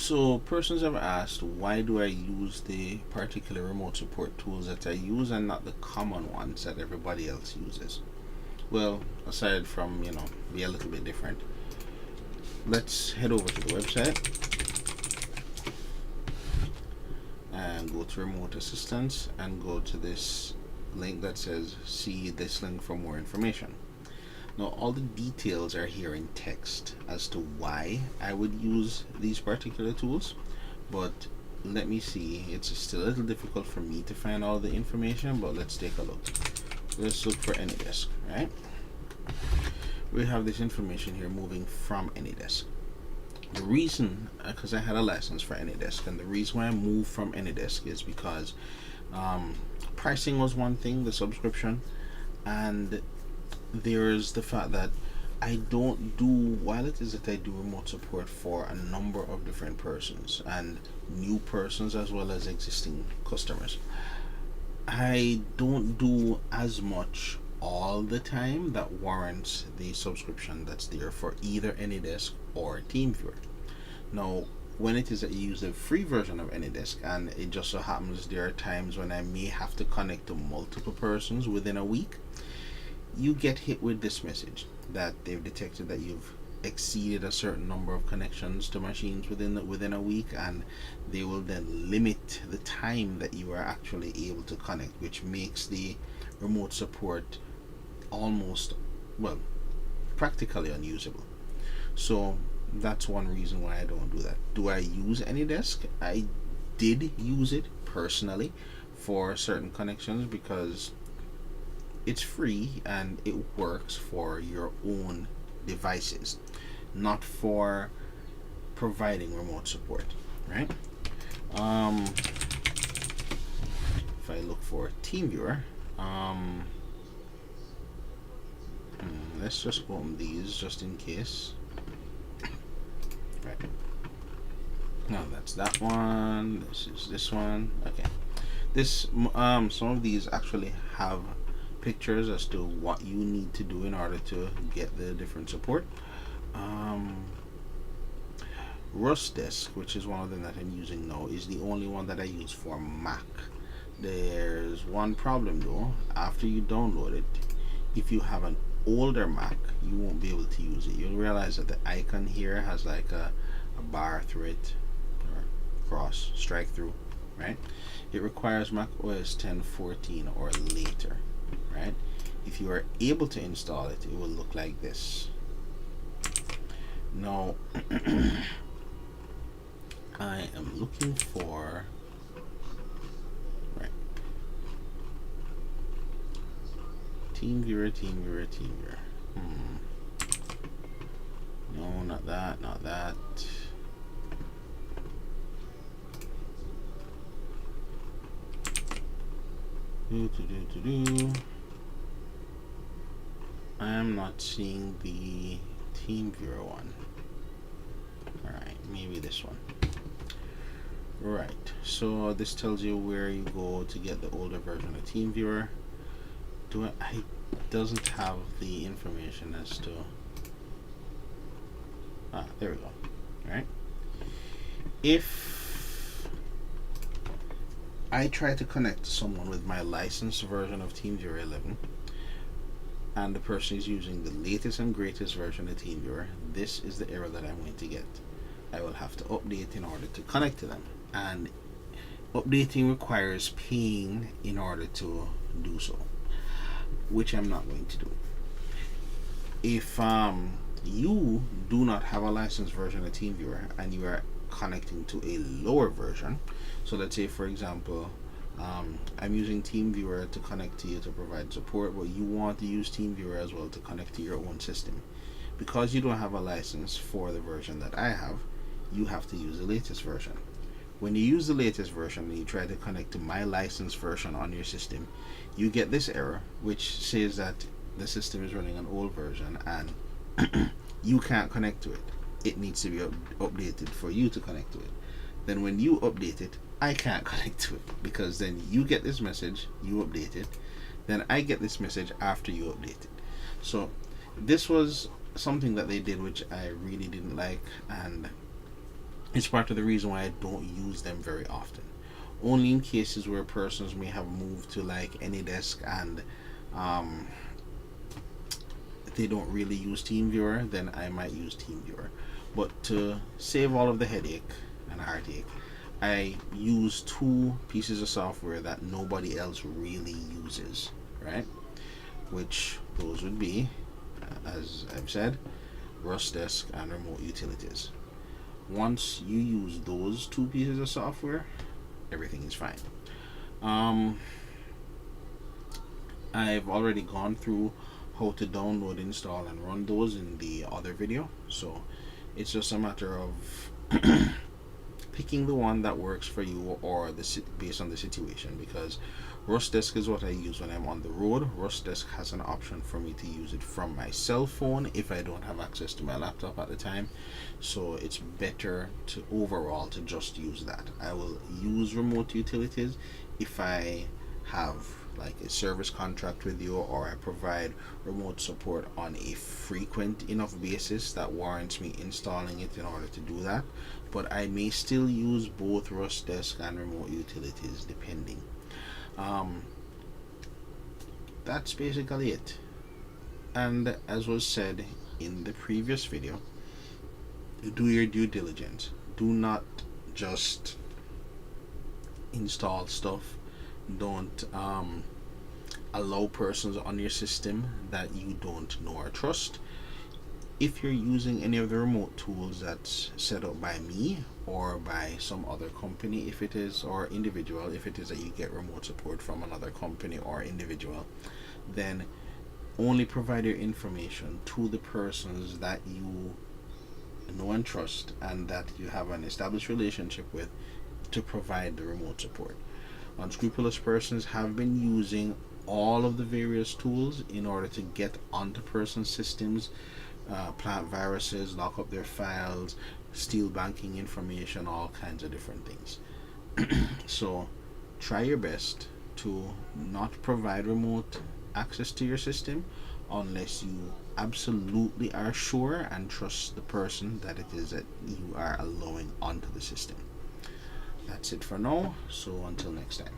So persons have asked, why do I use the particular remote support tools that I use and not the common ones that everybody else uses? Well, aside from, be a little bit different, let's head over to the website and go to remote assistance and go to this link that says see this link for more information. Now all the details are here in text as to why I would use these particular tools, but let me see, it's still a little difficult for me to find all the information, but let's take a look. Let's look for AnyDesk, right? We have this information here moving from AnyDesk. The reason, because I had a license for AnyDesk, and the reason why I moved from AnyDesk is because pricing was one thing, the subscription, and there's the fact that I don't do, while it is that I do remote support for a number of different persons and new persons as well as existing customers, I don't do as much all the time that warrants the subscription that's there for either AnyDesk or TeamViewer. Now, when it is that you use the free version of AnyDesk, and it just so happens there are times when I may have to connect to multiple persons within a week, you get hit with this message that they've detected that you've exceeded a certain number of connections to machines within a week, and they will then limit the time that you are actually able to connect, which makes the remote support almost, well, practically unusable. So that's one reason why I don't do that. Do I use AnyDesk? I did use it personally for certain connections because it's free and it works for your own devices, not for providing remote support, right? If I look for TeamViewer, let's just open these just in case. Right. No, that's that one. This is this one. Okay. This some of these actually have pictures as to what you need to do in order to get the different support. Rustdesk, which is one of them that I'm using now, is the only one that I use for Mac. There's one problem though. After you download it, if you have an older Mac, you won't be able to use it. You'll realize that the icon here has like a bar through it, or cross, strike through, right? It requires Mac OS 10.14 or later, right? If you are able to install it, it will look like this. Now, I am looking for, right, TeamViewer. No, not that, not that. I am not seeing the TeamViewer one. Alright, maybe this one. Right, so this tells you where you go to get the older version of TeamViewer. It doesn't have the information as to, there we go. Right, if I try to connect to someone with my licensed version of TeamViewer 11 and the person is using the latest and greatest version of TeamViewer, this is the error that I'm going to get. I will have to update in order to connect to them, and updating requires paying in order to do so, which I'm not going to do. If you do not have a licensed version of TeamViewer and you are connecting to a lower version, so let's say for example I'm using TeamViewer to connect to you to provide support, but you want to use TeamViewer as well to connect to your own system, because you don't have a license for the version that I have, you have to use the latest version. When you use the latest version and you try to connect to my licensed version on your system, you get this error which says that the system is running an old version and you can't connect to it. It needs to be updated for you to connect to it. Then when you update it, I can't connect to it, because then you get this message, you update it, then I get this message after you update it. So this was something that they did which I really didn't like, and It's part of the reason why I don't use them very often. Only in cases where persons may have moved to like AnyDesk and um, they don't really use TeamViewer, then I might use TeamViewer. But to save all of the headache and heartache, I use two pieces of software that nobody else really uses, right? Which those would be, as I've said, RustDesk and Remote Utilities. Once you use those two pieces of software, everything is fine. Um, I've already gone through how to download, install, and run those in the other video, so it's just a matter of picking the one that works for you or based on the situation, because RustDesk is what I use when I'm on the road. RustDesk has an option for me to use it from my cell phone if I don't have access to my laptop at the time, so it's better to overall to just use that. I will use Remote Utilities if I have like a service contract with you, or I provide remote support on a frequent enough basis that warrants me installing it in order to do that. But I may still use both RustDesk and Remote Utilities depending. um, that's basically it. And as was said in the previous video, do your due diligence. Do not just install stuff. Don't allow persons on your system that you don't know or trust. If you're using any of the remote tools that's set up by me or by some other company, if it is, or individual, if it is that you get remote support from another company or individual, then only provide your information to the persons that you know and trust and that you have an established relationship with to provide the remote support. Unscrupulous persons have been using all of the various tools in order to get onto persons' systems, plant viruses, lock up their files, steal banking information, all kinds of different things. So try your best to not provide remote access to your system unless you absolutely are sure and trust the person that it is that you are allowing onto the system. That's it for now, so until next time.